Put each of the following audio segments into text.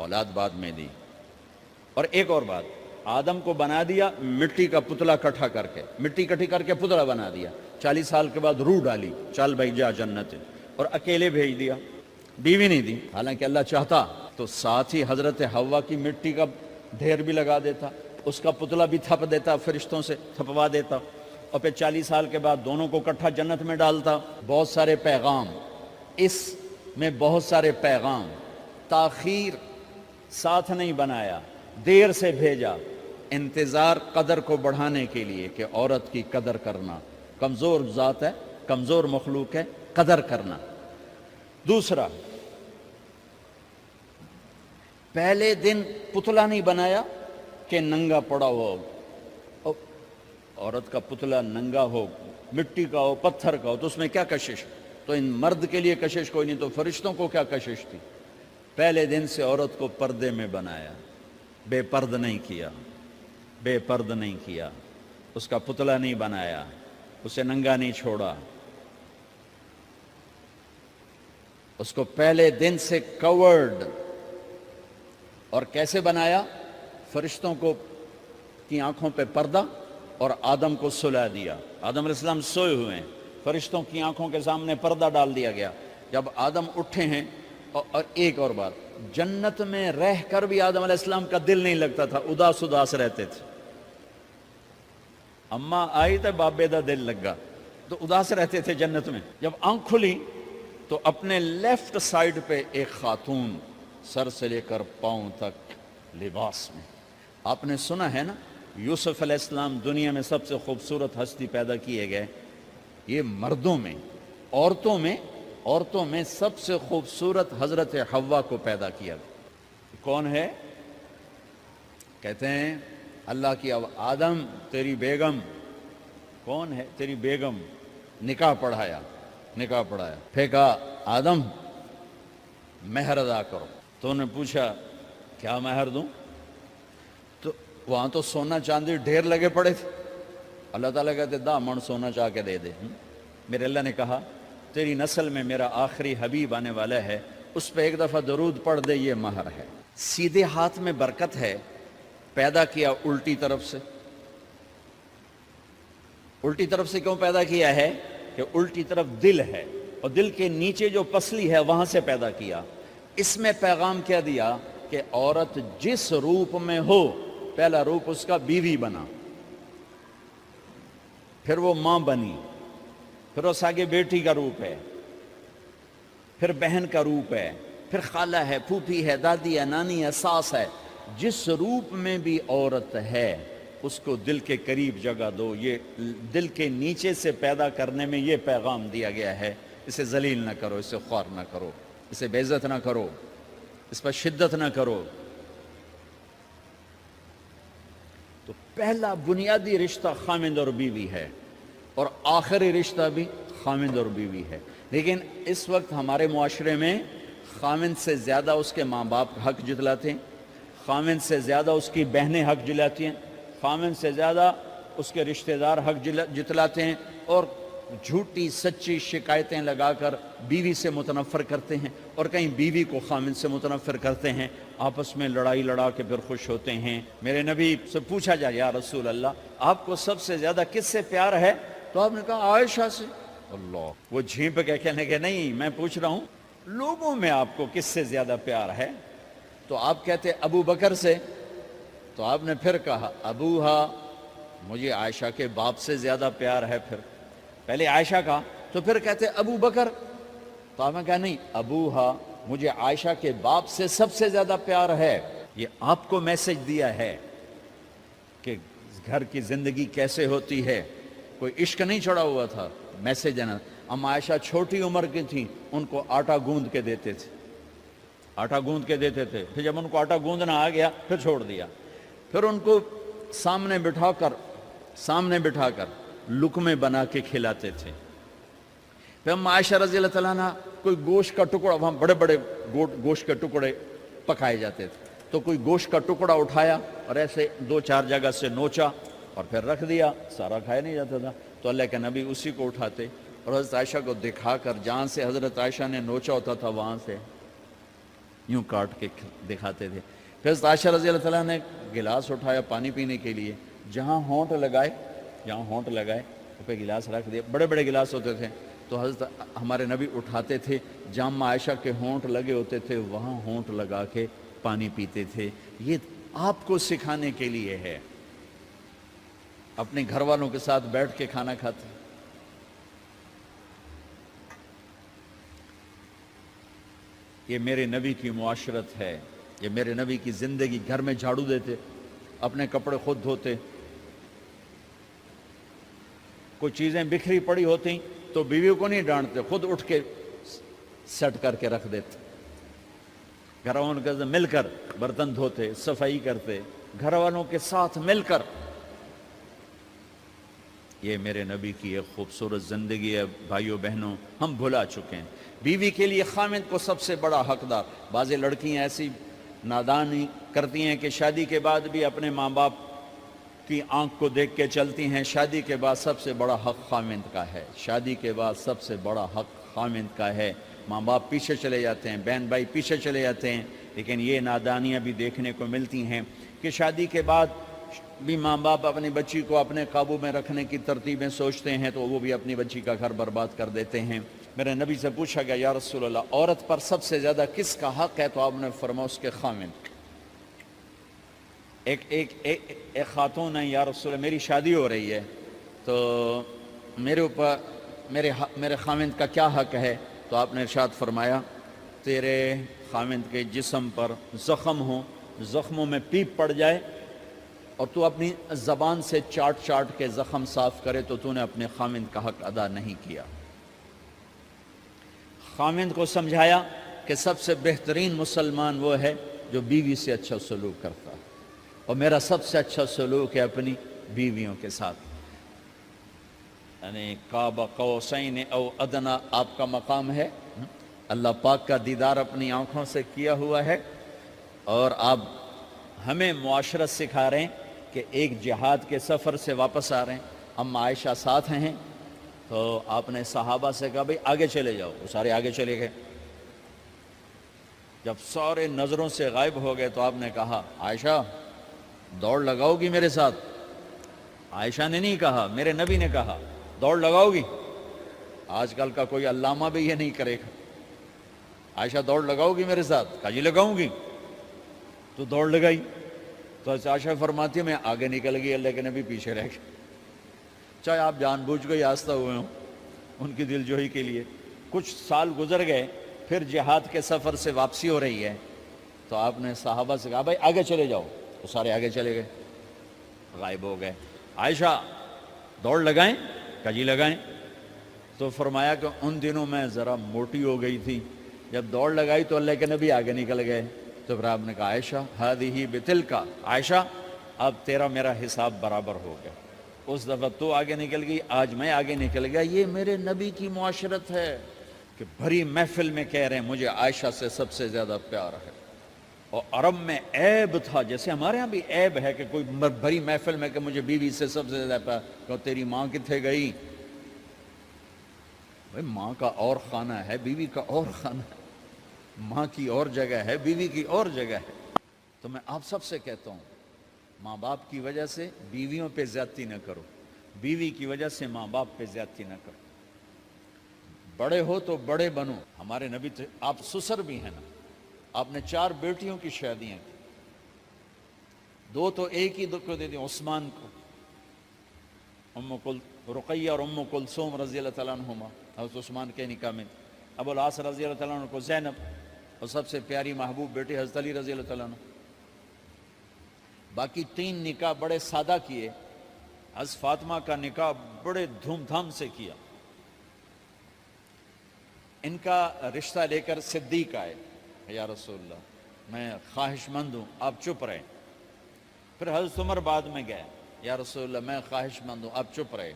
اولاد بعد میں دی. اور ایک اور بات، آدم کو بنا دیا مٹی کا پتلا اکٹھا کر کے، مٹی اکٹھی کر کے پتلا بنا دیا. 40 سال کے بعد روح ڈالی، چل بھائی جا جنت، اور اکیلے بھیج دیا، بیوی نہیں دی. حالانکہ اللہ چاہتا تو ساتھ ہی حضرت حوا کی مٹی کا ڈھیر بھی لگا دیتا، اس کا پتلا بھی تھپ دیتا، فرشتوں سے تھپوا دیتا، اور پھر 40 سال کے بعد دونوں کو اکٹھا جنت میں ڈالتا. بہت سارے پیغام، اس میں بہت سارے پیغام. تاخیر ساتھ نہیں بنایا، دیر سے بھیجا. انتظار قدر کو بڑھانے کے لیے کہ عورت کی قدر کرنا، کمزور ذات ہے، کمزور مخلوق ہے، قدر کرنا. دوسرا، پہلے دن پتلا نہیں بنایا کہ ننگا پڑا ہو. عورت کا پتلا ننگا ہو، مٹی کا ہو، پتھر کا ہو، تو اس میں کیا کشش؟ تو ان مرد کے لیے کشش کوئی نہیں، تو فرشتوں کو کیا کشش تھی؟ پہلے دن سے عورت کو پردے میں بنایا، بے پرد نہیں کیا، بے پرد نہیں کیا، اس کا پتلا نہیں بنایا، اسے ننگا نہیں چھوڑا. اس کو پہلے دن سے کورڈ. اور کیسے بنایا؟ فرشتوں کو کی آنکھوں پہ پردہ اور آدم کو سلا دیا. آدم علیہ السلام سوئے ہوئے ہیں، فرشتوں کی آنکھوں کے سامنے پردہ ڈال دیا گیا. جب آدم اٹھے ہیں، اور ایک اور بات، جنت میں رہ کر بھی آدم علیہ السلام کا دل نہیں لگتا تھا، اداس اداس رہتے تھے. اماں آئی تو بابے دا دل لگا، تو اداس رہتے تھے جنت میں. جب آنکھ کھلی تو اپنے لیفٹ سائیڈ پہ ایک خاتون، سر سے لے کر پاؤں تک لباس میں. آپ نے سنا ہے نا، یوسف علیہ السلام دنیا میں سب سے خوبصورت ہستی پیدا کیے گئے. یہ مردوں میں، عورتوں میں سب سے خوبصورت حضرت حوا کو پیدا کیا. کون ہے؟ کہتے ہیں اللہ کی آدم تیری بیگم. کون ہے تیری بیگم؟ نکاح پڑھایا. پھر کہا آدم مہر ادا کرو. تو انہوں نے پوچھا کیا مہر دوں؟ تو وہاں تو سونا چاندی ڈھیر لگے پڑے تھے. اللہ تعالیٰ کہتے دا من سونا چاہ کے دے دے. میرے اللہ نے کہا تیری نسل میں میرا آخری حبیب آنے والا ہے، اس پہ ایک دفعہ درود پڑھ دے، یہ مہر ہے. سیدھے ہاتھ میں برکت ہے. پیدا کیا الٹی طرف سے. الٹی طرف سے کیوں پیدا کیا ہے؟ کہ الٹی طرف دل ہے، اور دل کے نیچے جو پسلی ہے وہاں سے پیدا کیا. اس میں پیغام کیا دیا کہ عورت جس روپ میں ہو، پہلا روپ اس کا بیوی بنا، پھر وہ ماں بنی، پھر اس آگے بیٹی کا روپ ہے، پھر بہن کا روپ ہے، پھر خالہ ہے، پھوپھی ہے، دادی ہے، نانی ہے، ساس ہے. جس روپ میں بھی عورت ہے اس کو دل کے قریب جگہ دو. یہ دل کے نیچے سے پیدا کرنے میں یہ پیغام دیا گیا ہے. اسے ذلیل نہ کرو، اسے خوار نہ کرو، اسے بے عزت نہ کرو، اس پر شدت نہ کرو. تو پہلا بنیادی رشتہ خامند اور بیوی ہے، اور آخری رشتہ بھی خامند اور بیوی ہے. لیکن اس وقت ہمارے معاشرے میں خامند سے زیادہ اس کے ماں باپ حق جتلاتے ہیں، خامند سے زیادہ اس کی بہنیں حق جلاتی ہیں، خامند سے زیادہ اس کے رشتہ دار حق جتلاتے ہیں، اور جھوٹی سچی شکایتیں لگا کر بیوی سے متنفر کرتے ہیں، اور کہیں بیوی کو خامند سے متنفر کرتے ہیں. آپس میں لڑائی لڑا کے پھر خوش ہوتے ہیں. میرے نبی سے پوچھا جائے یا رسول اللہ آپ کو سب سے زیادہ کس سے پیار ہے؟ تو آپ نے کہا عائشہ سے. اللہ، وہ جھینپ کے کہنے کے نہیں، میں پوچھ رہا ہوں لوگوں میں آپ کو کس سے زیادہ پیار ہے؟ تو آپ کہتے ابو بکر سے. تو آپ نے پھر کہا ابوہا، مجھے عائشہ کے باپ سے زیادہ پیار ہے. پھر پہلے عائشہ کا، تو پھر کہتے ابو بکر. تو آپ نے کہا نہیں، ابوہا، مجھے عائشہ کے باپ سے سب سے زیادہ پیار ہے. یہ آپ کو میسج دیا ہے کہ گھر کی زندگی کیسے ہوتی ہے. کوئی عشق نہیں چڑھا ہوا تھا، میسج ہے نا. ام عائشہ چھوٹی عمر کی تھیں، ان کو آٹا گوندھ کے دیتے تھے، آٹا گوندھ کے دیتے تھے. پھر جب ان کو آٹا گوندھنا آ گیا پھر چھوڑ دیا. پھر ان کو سامنے بٹھا کر لقمے بنا کے کھلاتے تھے. پھر ام عائشہ رضی اللہ تعالیٰ عنہ کوئی گوشت کا ٹکڑا، وہاں بڑے بڑے گوشت کے ٹکڑے پکائے جاتے تھے، تو کوئی گوشت کا ٹکڑا اٹھایا اور ایسے 2-4 جگہ سے نوچا اور پھر رکھ دیا. سارا کھایا نہیں جاتا تھا، تو اللہ کے نبی اسی کو اٹھاتے اور حضرت عائشہ کو دکھا کر، جہاں سے حضرت عائشہ نے نوچا ہوتا تھا وہاں سے یوں کاٹ کے دکھاتے تھے. پھر عائشہ رضی اللہ تعالیٰ نے گلاس اٹھایا پانی پینے کے لیے, جہاں ہونٹ لگائے پہ گلاس رکھ دیا. بڑے بڑے گلاس ہوتے تھے تو حضرت ہمارے نبی اٹھاتے تھے, جہاں عائشہ کے ہونٹ لگے ہوتے تھے وہاں ہونٹ لگا کے پانی پیتے تھے. یہ آپ کو سکھانے کے لیے ہے. اپنے گھر والوں کے ساتھ بیٹھ کے کھانا کھاتے. یہ میرے نبی کی معاشرت ہے, یہ میرے نبی کی زندگی. گھر میں جھاڑو دیتے, اپنے کپڑے خود دھوتے, کوئی چیزیں بکھری پڑی ہوتی تو بیویوں کو نہیں ڈانٹتے, خود اٹھ کے سیٹ کر کے رکھ دیتے. گھر والوں کے ساتھ مل کر برتن دھوتے, صفائی کرتے, گھر والوں کے ساتھ مل کر. یہ میرے نبی کی ایک خوبصورت زندگی ہے. بھائیوں بہنوں, ہم بھلا چکے ہیں. بیوی کے لیے خامند کو سب سے بڑا حقدار. بعض لڑکیاں ایسی نادانی کرتی ہیں کہ شادی کے بعد بھی اپنے ماں باپ کی آنکھ کو دیکھ کے چلتی ہیں. شادی کے بعد سب سے بڑا حق خامند کا ہے. شادی کے بعد سب سے بڑا حق خامند کا ہے. ماں باپ پیچھے چلے جاتے ہیں, بہن بھائی پیچھے چلے جاتے ہیں. لیکن یہ نادانیاں بھی دیکھنے کو ملتی ہیں کہ شادی کے بعد بھی ماں باپ اپنی بچی کو اپنے قابو میں رکھنے کی ترتیبیں سوچتے ہیں تو وہ بھی اپنی بچی کا گھر برباد کر دیتے ہیں. میرے نبی سے پوچھا گیا, یا رسول اللہ عورت پر سب سے زیادہ کس کا حق ہے؟ تو آپ نے فرمایا اس کے خامند. ایک خاتون ہے, یا رسول اللہ میری شادی ہو رہی ہے تو میرے اوپر میرے خامند کا کیا حق ہے؟ تو آپ نے ارشاد فرمایا, تیرے خامند کے جسم پر زخم ہوں, زخموں میں پیپ پڑ جائے اور تو اپنی زبان سے چاٹ کے زخم صاف کرے تو تو نے اپنے خامند کا حق ادا نہیں کیا. خامند کو سمجھایا کہ سب سے بہترین مسلمان وہ ہے جو بیوی سے اچھا سلوک کرتا ہے, اور میرا سب سے اچھا سلوک ہے اپنی بیویوں کے ساتھ. یعنی قاب قوسین او ادنا آپ کا مقام ہے. اللہ پاک کا دیدار اپنی آنکھوں سے کیا ہوا ہے, اور آپ ہمیں معاشرت سکھا رہے ہیں کہ ایک جہاد کے سفر سے واپس آ رہے ہیں, ہم عائشہ ساتھ ہیں. تو آپ نے صحابہ سے کہا بھئی آگے چلے جاؤ, وہ سارے آگے چلے گئے. جب سارے نظروں سے غائب ہو گئے تو آپ نے کہا, عائشہ دوڑ لگاؤ گی میرے ساتھ؟ عائشہ نے نہیں کہا, میرے نبی نے کہا, دوڑ لگاؤ گی؟ آج کل کا کوئی علامہ بھی یہ نہیں کرے گا. عائشہ دوڑ لگاؤ گی میرے ساتھ؟ کہا جی لگاؤں گی. تو دوڑ لگائی. تو عائشہ فرماتی ہے میں آگے نکل گئی, اللہ کے نبی پیچھے رہ گئے. چاہے آپ جان بوجھ کے آستہ ہوئے ہوں ان کی دل جوئی کے لیے. کچھ سال گزر گئے, پھر جہاد کے سفر سے واپسی ہو رہی ہے تو آپ نے صحابہ سے کہا بھائی آگے چلے جاؤ. تو سارے آگے چلے گئے, غائب ہو گئے. عائشہ دوڑ لگائیں؟ کہا جی لگائیں. تو فرمایا کہ ان دنوں میں ذرا موٹی ہو گئی تھی, جب دوڑ لگائی تو اللہ کے نبی آگے نکل گئے. تو پھر آپ نے کہا عائشہ ہذہ بتلک, عائشہ اب تیرا میرا حساب برابر ہو گیا. اس دفعہ تو آگے نکل گئی, آج میں آگے نکل گیا. یہ میرے نبی کی معاشرت ہے کہ بھری محفل میں کہہ رہے ہیں مجھے عائشہ سے سب سے زیادہ پیار ہے. اور عرب میں عیب تھا, جیسے ہمارے ہاں بھی عیب ہے کہ کوئی بھری محفل میں کہ مجھے بیوی سے سب سے زیادہ پیار. کہ تیری ماں کتنے گئی؟ بھائی ماں کا اور خانہ ہے, بیوی کا اور خانہ ہے. ماں کی اور جگہ ہے, بیوی کی اور جگہ ہے. تو میں آپ سب سے کہتا ہوں, ماں باپ کی وجہ سے بیویوں پہ زیادتی نہ کرو, بیوی کی وجہ سے ماں باپ پہ زیادتی نہ کرو. بڑے ہو تو بڑے بنو. ہمارے نبی تو آپ سسر بھی ہیں نا, آپ نے 4 بیٹیوں کی شادیاں کی, 2 تو ایک ہی کو دے دیں, عثمان کو, رقیہ اور ام کلثوم رضی اللہ تعالیٰ عنہما, حضرت عثمان کے نکاح میں. ابو العاص رضی اللہ تعالیٰ عنہ کو زینب, اور سب سے پیاری محبوب بیٹی حضرت علی رضی اللہ تعالیٰ عنہ. باقی 3 نکاح بڑے سادہ کیے. حضرت فاطمہ کا نکاح بڑے دھوم دھام سے کیا. ان کا رشتہ لے کر صدیق آئے, یا رسول اللہ میں خواہش مند ہوں, آپ چپ رہے. پھر حضرت عمر بعد میں گئے, یا رسول اللہ میں خواہش مند ہوں, آپ چپ رہے.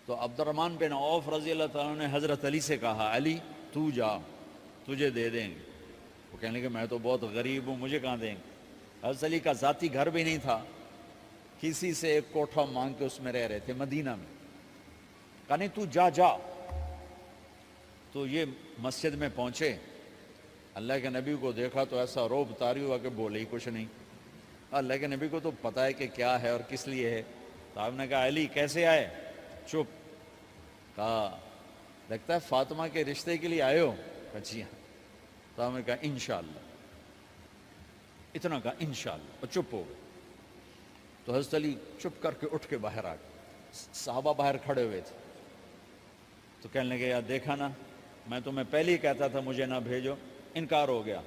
تو عبد الرحمن بن عوف رضی اللہ تعالیٰ نے حضرت علی سے کہا, علی تو جا, تجھے دے دیں گے. وہ کہنے کہ میں تو بہت غریب ہوں, مجھے کہاں دیں گے. حضرت علی کا ذاتی گھر بھی نہیں تھا, کسی سے ایک کوٹھا مانگ کے اس میں رہ رہے تھے مدینہ میں. کہا نہیں تو جا. تو یہ مسجد میں پہنچے اللہ کے نبی کو دیکھا تو ایسا روب طاری ہوا کہ بولے ہی کچھ نہیں. اللہ کے نبی کو تو پتہ ہے کہ کیا ہے اور کس لیے ہے. تو آپ نے کہا علی کیسے آئے؟ چپ. کہا لگتا ہے فاطمہ کے رشتے کے لیے آئے ہو؟ کہا جی ہاں. تو آپ نے کہا انشاءاللہ. اتنا کہا انشاءاللہ اور چپ ہو گئے. تو حضرت علی چپ کر کے اٹھ کے باہر آ گئے. صحابہ باہر کھڑے ہوئے تھے. تو کہنے لگے یار دیکھا نا، میں تمہیں پہلے ہی کہتا تھا مجھے نہ بھیجو، انکار ہو گیا،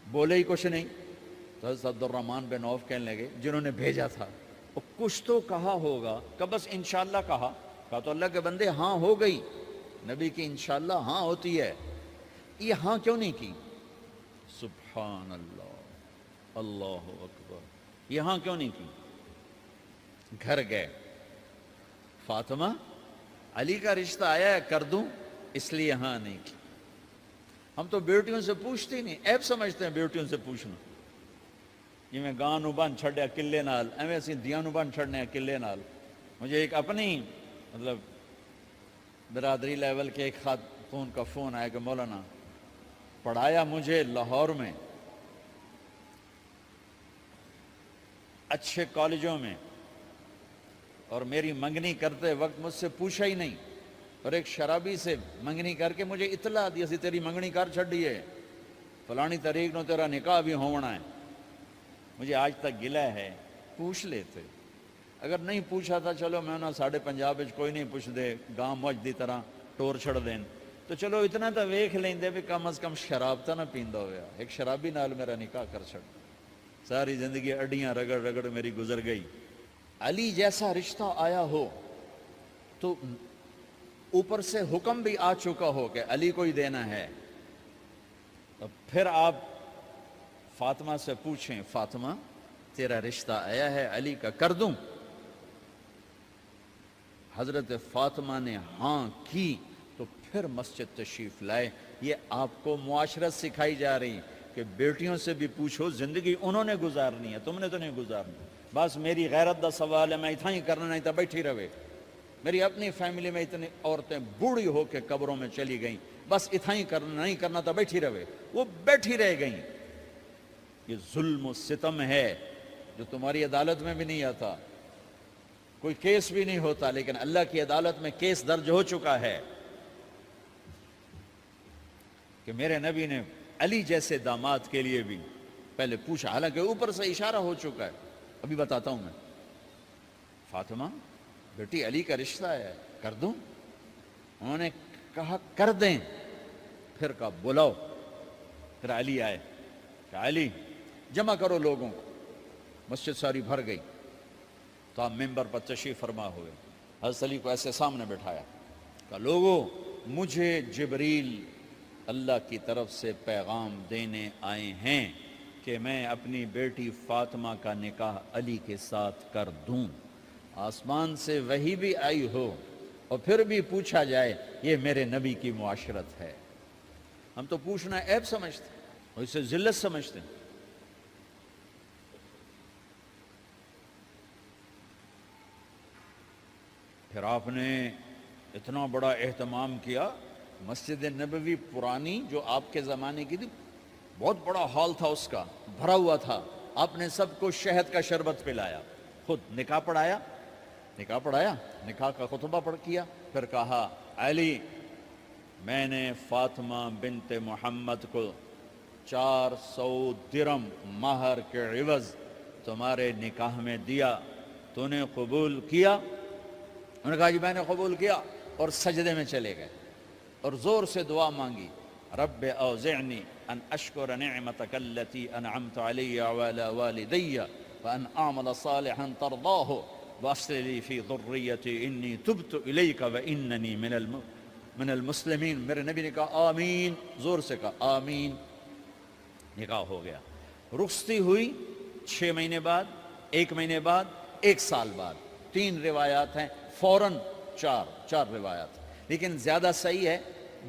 بولے ہی کچھ نہیں. تو حضرت عبد الرحمن بن عوف کہنے لگے جنہوں نے بھیجا تھا وہ کچھ تو کہا ہوگا. کہ بس انشاءاللہ کہا. کہا تو اللہ کے بندے ہاں ہو گئی. نبی کی انشاءاللہ ہاں ہوتی ہے، یہ ہاں کیوں نہیں کی؟ سبحان اللہ، اللہ اکبر. یہ ہاں کیوں نہیں کی؟ گھر گئے، فاطمہ علی کا رشتہ آیا ہے کر دوں، اس لیے ہاں نہیں کی. ہم تو بیٹیوں سے پوچھتے ہی نہیں، عیب سمجھتے ہیں بیٹیوں سے پوچھنا. جی میں گاں نو بن چھڑیا قلعے نال، ایویں اسی دیاں نو بن چھڑنے قلعے نال. مجھے ایک اپنی مطلب برادری لیول کے ایک خاتون کا فون آیا کہ مولانا پڑھایا مجھے لاہور میں اچھے کالجوں میں، اور میری منگنی کرتے وقت مجھ سے پوچھا ہی نہیں، اور ایک شرابی سے منگنی کر کے مجھے اطلاع دی سی تیری منگنی کر چھڑی ہے، فلانی تاریخ نو تیرا نکاح بھی ہونا ہے. مجھے آج تک گلہ ہے. پوچھ لیتے. اگر نہیں پوچھا تھا چلو میں نہ ساڑھے پنجاب کوئی نہیں پوچھ دے، گاں موج دی طرح ٹور چھڑ دین، تو چلو اتنا تو ویکھ لیندے بھی کم از کم شراب تو نہ پیندا ہویا. ایک شرابی نال میرا نکاح کر چھڑ. ساری زندگی اڈیاں رگڑ رگڑ میری گزر گئی. علی جیسا رشتہ آیا ہو تو اوپر سے حکم بھی آ چکا ہو کہ علی کو ہی دینا ہے، تو پھر آپ فاطمہ سے پوچھیں فاطمہ تیرا رشتہ آیا ہے علی کا کر دوں؟ حضرت فاطمہ نے ہاں کی تو پھر مسجد تشریف لائے. یہ آپ کو معاشرت سکھائی جا رہی کہ بیٹیوں سے بھی پوچھو، زندگی انہوں نے گزارنی ہے، تم نے تو نہیں گزارنی. بس میری غیرت دا سوال ہے، میں اتنا ہی کرنا نہیں تھا بیٹھی رہے. میری اپنی فیملی میں اتنی عورتیں بوڑھی ہو کے قبروں میں چلی گئیں، بس اتنا ہی کرنا نہیں کرنا تھا بیٹھی رہے. وہ بیٹھی رہ گئیں. یہ ظلم و ستم ہے جو تمہاری عدالت میں بھی نہیں آتا، کوئی کیس بھی نہیں ہوتا، لیکن اللہ کی عدالت میں کیس درج ہو چکا ہے کہ میرے نبی نے علی جیسے داماد کے لیے بھی پہلے پوچھا، حالانکہ اوپر سے اشارہ ہو چکا ہے. ابھی بتاتا ہوں میں. فاطمہ بیٹی علی کا رشتہ ہے کر دوں؟ انہوں نے کہا کر دیں. پھر کہا بلاؤ. پھر علی آئے کہ علی جمع کرو لوگوں کو. مسجد ساری بھر گئی. تو آپ ممبر پر تشریف فرما ہوئے. حضرت علی کو ایسے سامنے بٹھایا، کہا لوگو مجھے جبریل اللہ کی طرف سے پیغام دینے آئے ہیں کہ میں اپنی بیٹی فاطمہ کا نکاح علی کے ساتھ کر دوں. آسمان سے وحی بھی آئی ہو اور پھر بھی پوچھا جائے، یہ میرے نبی کی معاشرت ہے. ہم تو پوچھنا عیب سمجھتے اور اسے ذلت سمجھتے ہیں. پھر آپ نے اتنا بڑا اہتمام کیا. مسجد نبوی پرانی جو آپ کے زمانے کی تھی، بہت بڑا ہال تھا، اس کا بھرا ہوا تھا. آپ نے سب کو شہد کا شربت پلایا، خود نکاح پڑھایا، نکاح کا خطبہ پڑھ کیا. پھر کہا علی میں نے فاطمہ بنت محمد کو 400 درم مہر کے عوض تمہارے نکاح میں دیا، تو نے قبول کیا؟ انہوں نے کہا جی میں نے قبول کیا، اور سجدے میں چلے گئے اور زور سے دعا مانگی، رب اوزعنی ان اشکر نعمتک التی انعمت علی وعلی والدی وان اعمل صالحا ترضاہ واصلح لی فی ذریتی انی تبت الیک واننی من المسلمین. میرے نبی نے کہا آمین، زور سے کہا آمین. نکاح ہو گیا. رخصتی ہوئی 6 مہینے بعد، 1 مہینے بعد، 1 سال بعد. 3 روایات ہیں، فوراً 4 روایات، لیکن زیادہ صحیح ہے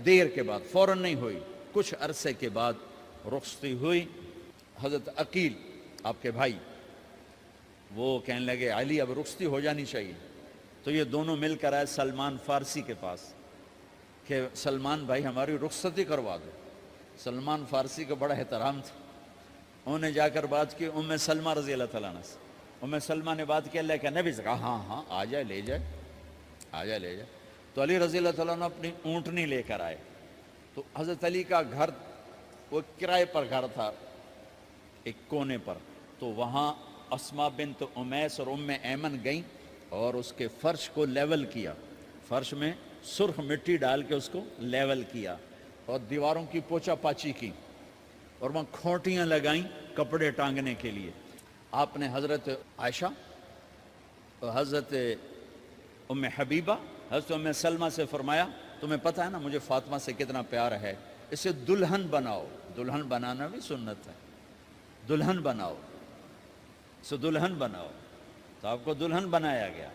دیر کے بعد، فوراً نہیں ہوئی، کچھ عرصے کے بعد رخصتی ہوئی. حضرت عقیل آپ کے بھائی وہ کہنے لگے علی اب رخصتی ہو جانی چاہیے. تو یہ دونوں مل کر آئے سلمان فارسی کے پاس کہ سلمان بھائی ہماری رخصتی کروا دو. سلمان فارسی کا بڑا احترام تھا. انہوں نے جا کر بات کی ام سلمہ رضی اللہ تعالیٰ عنہ سے. ام سلمہ نے بات کی اللہ کے نبی سے کہا ہاں ہاں آ جائے لے جائے، آ جائے لے جائے. تو علی رضی اللہ تعالیٰ عنہ اپنی اونٹنی لے کر آئے. تو حضرت علی کا گھر وہ کرائے پر گھر تھا ایک کونے پر. تو وہاں اسماء بنت امیس اور ام ایمن گئیں اور اس کے فرش کو لیول کیا، فرش میں سرخ مٹی ڈال کے اس کو لیول کیا اور دیواروں کی پوچا پاچی کی اور وہاں کھوٹیاں لگائیں کپڑے ٹانگنے کے لیے. آپ نے حضرت عائشہ اور حضرت ام حبیبہ حضرت ام سلمہ سے فرمایا تمہیں پتہ ہے نا مجھے فاطمہ سے کتنا پیار ہے، اسے دلہن بناؤ. دلہن بنانا بھی سنت ہے، دلہن بناؤ، اسے دلہن بناؤ. تو آپ کو دلہن بنایا گیا.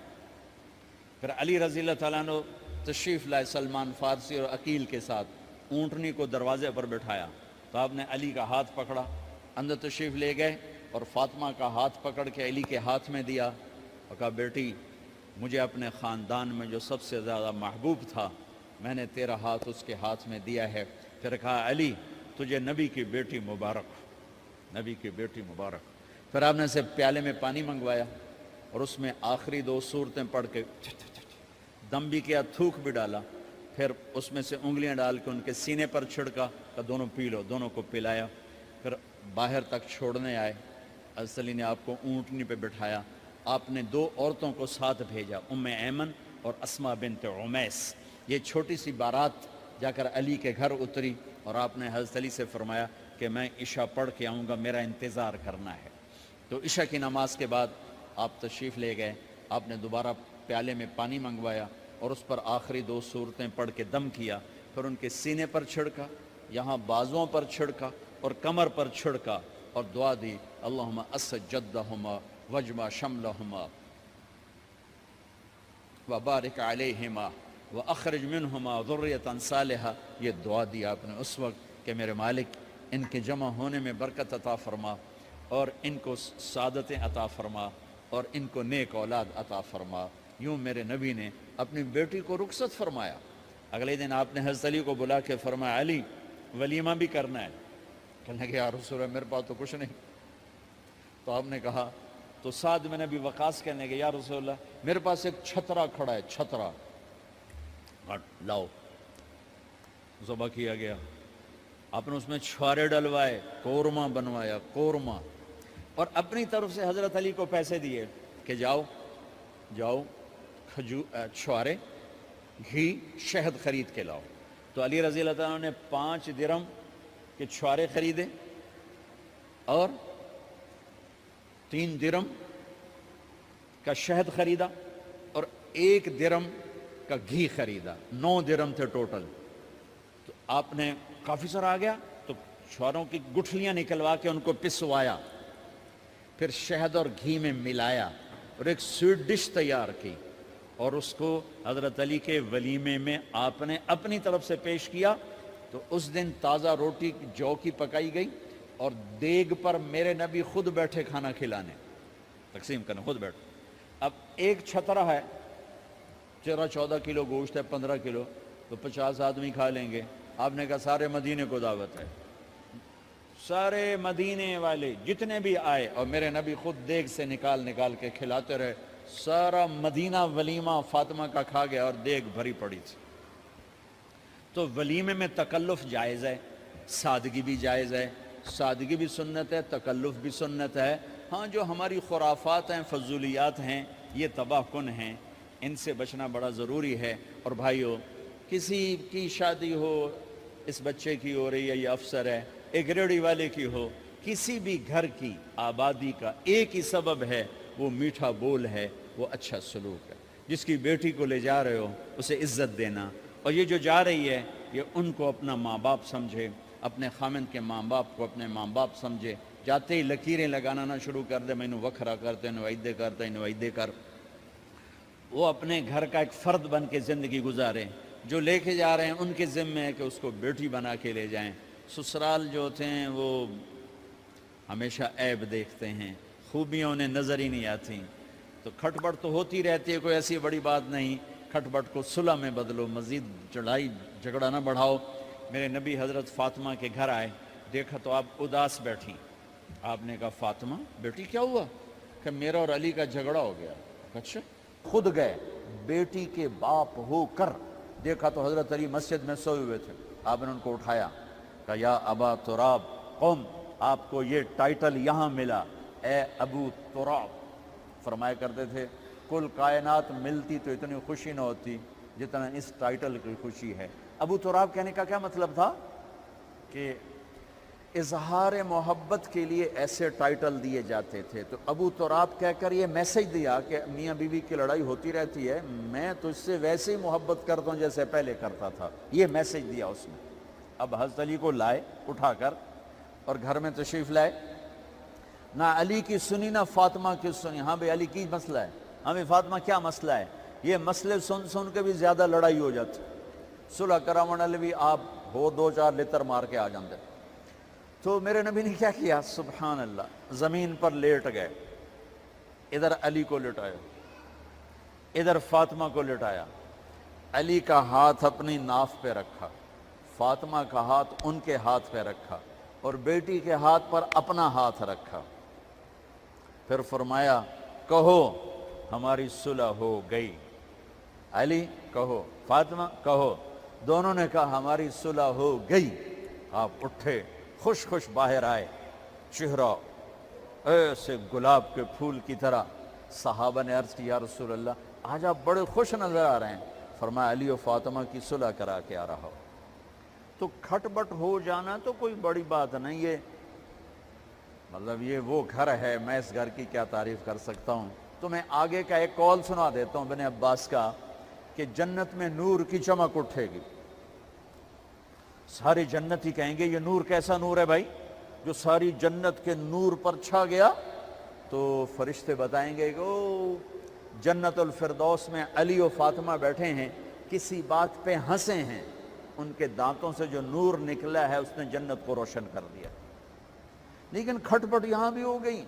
پھر علی رضی اللہ تعالیٰ عنہ تشریف لائے سلمان فارسی اور عقیل کے ساتھ. اونٹنی کو دروازے پر بٹھایا تو آپ نے علی کا ہاتھ پکڑا، اندر تشریف لے گئے اور فاطمہ کا ہاتھ پکڑ کے علی کے ہاتھ میں دیا اور کہا بیٹی مجھے اپنے خاندان میں جو سب سے زیادہ محبوب تھا میں نے تیرا ہاتھ اس کے ہاتھ میں دیا ہے. پھر کہا علی تجھے نبی کی بیٹی مبارک، نبی کی بیٹی مبارک. پھر آپ نے اسے پیالے میں پانی منگوایا اور اس میں آخری 2 سورتیں پڑھ کے دم بھی کیا، تھوک بھی ڈالا. پھر اس میں سے انگلیاں ڈال کے ان کے سینے پر چھڑکا کہ دونوں پی لو، دونوں کو پلایا. پھر باہر تک چھوڑنے آئے. حضرت علی نے آپ کو اونٹنی پہ بٹھایا. آپ نے 2 عورتوں کو ساتھ بھیجا، ام ایمن اور اسماء بنت عمیس. یہ چھوٹی سی بارات جا کر علی کے گھر اتری اور آپ نے حضرت علی سے فرمایا کہ میں عشاء پڑھ کے آؤں گا، میرا انتظار کرنا ہے. تو عشاء کی نماز کے بعد آپ تشریف لے گئے. آپ نے دوبارہ پیالے میں پانی منگوایا اور اس پر آخری 2 سورتیں پڑھ کے دم کیا. پھر ان کے سینے پر چھڑکا، یہاں بازوؤں پر چھڑکا اور کمر پر چھڑکا اور دعا دی اللہم اسد جدہما وجمع شملہما وبارک علیہما واخرج منہما ذریۃ صالحہ. یہ دعا دی آپ نے اس وقت کہ میرے مالک ان کے جمع ہونے میں برکت عطا فرما اور ان کو سعادتیں عطا فرما اور ان کو نیک اولاد عطا فرما. یوں میرے نبی نے اپنی بیٹی کو رخصت فرمایا. اگلے دن آپ نے حضرت علی کو بلا کے فرمایا علی ولیمہ بھی کرنا ہے. کہنے لگے یا رسول اللہ میرے پاس تو کچھ نہیں. تو آپ نے کہا تو سعد بن ابی وقاص کہنے لگے یا رسول اللہ میرے پاس ایک چھترا کھڑا ہے، چھترا لاؤ. ذبح کیا گیا. آپ نے اس میں چھوارے ڈلوائے، قورمہ بنوایا، قورمہ. اور اپنی طرف سے حضرت علی کو پیسے دیے کہ جاؤ جاؤ چھوارے، گھی، شہد خرید کے لاؤ. تو علی رضی اللہ تعالیٰ نے 5 درم کے چھوارے خریدے اور 3 درم کا شہد خریدا اور 1 درم کا گھی خریدا. 9 درم تھے ٹوٹل. تو آپ نے کافی سارا آ گیا تو چھواروں کی گٹھلیاں نکلوا کے ان کو پسوایا، پھر شہد اور گھی میں ملایا اور ایک سویٹ ڈش تیار کی اور اس کو حضرت علی کے ولیمے میں آپ نے اپنی طرف سے پیش کیا. تو اس دن تازہ روٹی جو کی پکائی گئی اور دیگ پر میرے نبی خود بیٹھے کھانا کھلانے، تقسیم کرنے خود بیٹھے. اب ایک چھترا ہے، 13-14 کلو گوشت ہے، 15 کلو، تو 50 آدمی کھا لیں گے. آپ نے کہا سارے مدینے کو دعوت ہے، سارے مدینے والے جتنے بھی آئے اور میرے نبی خود دیگ سے نکال کے کھلاتے رہے. سارا مدینہ ولیمہ فاطمہ کا کھا گیا اور دیگ بھری پڑی تھی. تو ولیمے میں تکلف جائز ہے، سادگی بھی جائز ہے. سادگی بھی سنت ہے، تکلف بھی سنت ہے. ہاں جو ہماری خرافات ہیں، فضولیات ہیں، یہ تباہ کن ہیں، ان سے بچنا بڑا ضروری ہے. اور بھائیو کسی کی شادی ہو، اس بچے کی ہو رہی ہے، یہ افسر ہے، ایک ریڑھی والے کی ہو، کسی بھی گھر کی آبادی کا ایک ہی سبب ہے، وہ میٹھا بول ہے، وہ اچھا سلوک ہے. جس کی بیٹی کو لے جا رہے ہو اسے عزت دینا، اور یہ جو جا رہی ہے یہ ان کو اپنا ماں باپ سمجھے، اپنے خامند کے ماں باپ کو اپنے ماں باپ سمجھے. جاتے ہی لکیریں لگانا نہ شروع کر دے، میں انہوں وکھرا کرتے انہوں ایدے کرتے انہوں ایدے کر. وہ اپنے گھر کا ایک فرد بن کے زندگی گزاریں. جو لے کے جا رہے ہیں ان کے ذمہ ہے کہ اس کو بیٹی بنا کے لے جائیں. سسرال جو ہوتے ہیں وہ ہمیشہ عیب دیکھتے ہیں، خوبیاں انہیں نظر ہی نہیں آتی. تو کھٹ پٹ تو ہوتی رہتی ہے، کوئی ایسی بڑی بات نہیں. کھٹ پٹ کو صلح میں بدلو، مزید چڑھائی جھگڑا نہ بڑھاؤ. میرے نبی حضرت فاطمہ کے گھر آئے، دیکھا تو آپ اداس بیٹھی. آپ نے کہا فاطمہ بیٹی کیا ہوا؟ کہ میرا اور علی کا جھگڑا ہو گیا. اچھا. خود گئے بیٹی کے باپ ہو کر، دیکھا تو حضرت علی مسجد میں سوئے ہوئے تھے. آپ نے ان کو اٹھایا، کہا یا ابا تراب قم، آپ کو یہ ٹائٹل یہاں ملا، اے ابو تراب. فرمایا کرتے تھے کل کائنات ملتی تو اتنی خوشی نہ ہوتی جتنا اس ٹائٹل کی خوشی ہے. ابو تراب کہنے کا کیا مطلب تھا؟ کہ اظہار محبت کے لیے ایسے ٹائٹل دیے جاتے تھے. تو ابو تراب کہہ کر یہ میسج دیا کہ میاں بیوی کی لڑائی ہوتی رہتی ہے، میں تجھ سے ویسے ہی محبت کرتا ہوں جیسے پہلے کرتا تھا. یہ میسج دیا اس نے. اب حضرت علی کو لائے اٹھا کر اور گھر میں تشریف لائے. نہ علی کی سنی نہ فاطمہ کی سنی. ہاں بھئی علی کی مسئلہ ہے، ہاں بھئی فاطمہ کیا مسئلہ ہے؟ یہ مسئلے سن سن کے بھی زیادہ لڑائی ہو جاتی. صلح کراون والے بھی آپ ہو 2-4 لتر مار کے آ جاندے. تو میرے نبی نے کیا کیا؟ سبحان اللہ، زمین پر لیٹ گئے، ادھر علی کو لٹایا، ادھر فاطمہ کو لٹایا. علی کا ہاتھ اپنی ناف پہ رکھا، فاطمہ کا ہاتھ ان کے ہاتھ پہ رکھا، اور بیٹی کے ہاتھ پر اپنا ہاتھ رکھا. پھر فرمایا کہو ہماری صلح ہو گئی. علی کہو، فاطمہ کہو. دونوں نے کہا ہماری صلح ہو گئی. آپ اٹھے، خوش خوش باہر آئے، چہرہ ایسے گلاب کے پھول کی طرح. صحابہ نے عرض کی یا رسول اللہ آج آپ بڑے خوش نظر آ رہے ہیں. فرمایا علی و فاطمہ کی صلح کرا کے آ رہا ہو. تو کھٹ بٹ ہو جانا تو کوئی بڑی بات نہیں ہے، مطلب یہ وہ گھر ہے، میں اس گھر کی کیا تعریف کر سکتا ہوں. تو میں آگے کا ایک قول سنا دیتا ہوں ابن عباس کا کہ جنت میں نور کی چمک اٹھے گی. سارے جنت ہی کہیں گے یہ نور کیسا نور ہے بھائی جو ساری جنت کے نور پر چھا گیا. تو فرشتے بتائیں گے کہ او جنت الفردوس میں علی و فاطمہ بیٹھے ہیں، کسی بات پہ ہنسے ہیں، ان کے دانتوں سے جو نور نکلا ہے اس نے جنت کو روشن کر دیا. لیکن کھٹ پٹ یہاں بھی ہو گئی.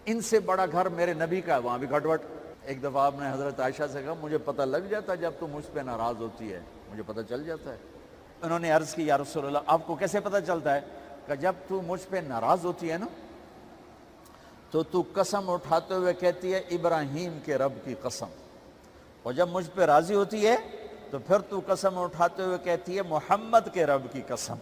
ان سے بڑا گھر میرے نبی کا ہے، وہاں بھی کھٹ پٹ. ایک دفعہ آپ نے حضرت عائشہ سے کہا مجھے پتہ لگ جاتا ہے جب تو مجھ پہ ناراض ہوتی ہے، مجھے پتہ چل جاتا ہے. انہوں نے عرض کی یا رسول اللہ آپ کو کیسے پتہ چلتا ہے؟ کہ جب تو مجھ پہ ناراض ہوتی ہے نا تو قسم اٹھاتے ہوئے کہتی ہے ابراہیم کے رب کی قسم، اور جب مجھ پہ راضی ہوتی ہے تو پھر تو قسم اٹھاتے ہوئے کہتی ہے محمد کے رب کی قسم.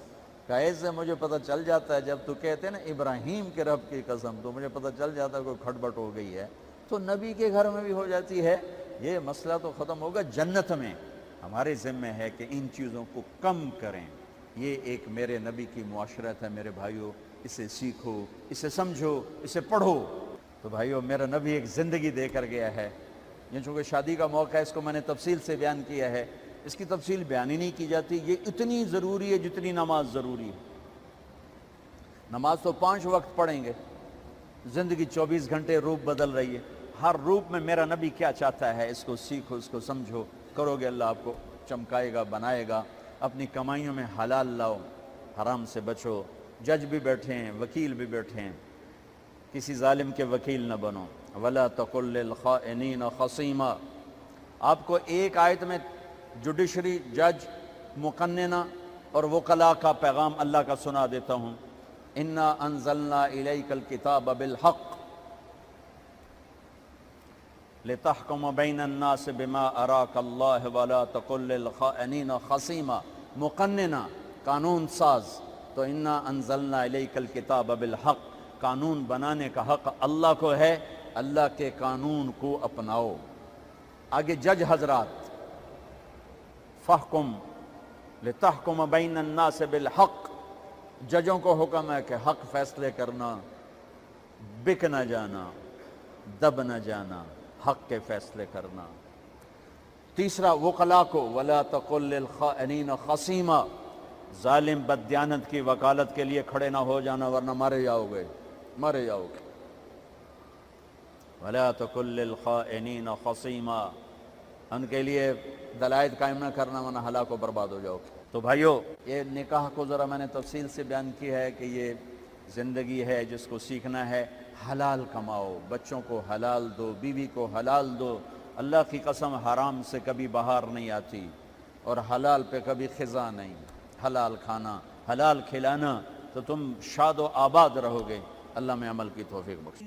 کہ ایسے مجھے پتہ چل جاتا ہے جب تو کہتے ہیں نا ابراہیم کے رب کی قسم تو مجھے پتہ چل جاتا ہے کوئی کھٹ بٹ ہو گئی ہے. تو نبی کے گھر میں بھی ہو جاتی ہے. یہ مسئلہ تو ختم ہوگا جنت میں. ہمارے ذمہ ہے کہ ان چیزوں کو کم کریں. یہ ایک میرے نبی کی معاشرت ہے میرے بھائیوں، اسے سیکھو، اسے سمجھو، اسے پڑھو. تو بھائیوں میرا نبی ایک زندگی دے کر گیا ہے. یہ چونکہ شادی کا موقع ہے اس کو میں نے تفصیل سے بیان کیا ہے، اس کی تفصیل بیان ہی نہیں کی جاتی. یہ اتنی ضروری ہے جتنی نماز ضروری ہے. نماز تو 5 وقت پڑھیں گے، زندگی 24 گھنٹے روپ بدل رہی ہے. ہر روپ میں میرا نبی کیا چاہتا ہے اس کو سیکھو، اس کو سمجھو. کرو گے اللہ آپ کو چمکائے گا، بنائے گا. اپنی کمائیوں میں حلال لاؤ، حرام سے بچو. جج بھی بیٹھے ہیں، وکیل بھی بیٹھے ہیں، کسی ظالم کے وکیل نہ بنو. وَلَا تَقُلْ لِلْخَائِنِينَ خَصِيمًا. آپ کو ایک آیت میں جوڈیشری، جج، مقننہ اور وکلاء کا پیغام اللہ کا سنا دیتا ہوں. اِنَّا أَنزَلْنَا إِلَيْكَ الْكِتَابَ بِالْحَقِّ لِتَحْكُمَ بَيْنَ النَّاسِ بِمَا أَرَاكَ اللَّهُ وَلَا تَقُلْ لِلْخَائِنِينَ خَصِيمًا. مقننہ، قانون ساز. تو اِنَّا أَنزَلْنَا إِلَيْكَ الْكِتَابَ بِالْحَقِّ. قانون بنانے کا حق اللہ کو ہے، اللہ کے قانون کو اپناؤ. آگے جج حضرات، فَحْكُمْ لِتَحْكُمَ بَيْنَ النَّاسِ بِالْحَقِّ. ججوں کو حکم ہے کہ حق فیصلے کرنا، بک نہ جانا، دب نہ جانا، حق کے فیصلے کرنا. تیسرا وکلاء کو وَلَا تَقُلْ لِلْخَائِنِينَ خَصِيمًا. ظالم بددیانت کی وکالت کے لیے کھڑے نہ ہو جانا ورنہ مارے جاؤ گے، مارے جاؤ گے. وَلَا تَقُلْ لِلْخَائِنِينَ خَصِيمًا. ان کے لیے دلائل قائم نہ کرنا ورنہ ہلاک و برباد ہو جاؤ گے. تو بھائیو یہ نکاح کو ذرا میں نے تفصیل سے بیان کی ہے کہ یہ زندگی ہے جس کو سیکھنا ہے. حلال کماؤ، بچوں کو حلال دو، بیوی کو حلال دو. اللہ کی قسم حرام سے کبھی بہار نہیں آتی اور حلال پہ کبھی خزاں نہیں. حلال کھانا، حلال کھلانا، تو تم شاد و آباد رہو گے۔ اللہ میں عمل کی توفیق بخشے۔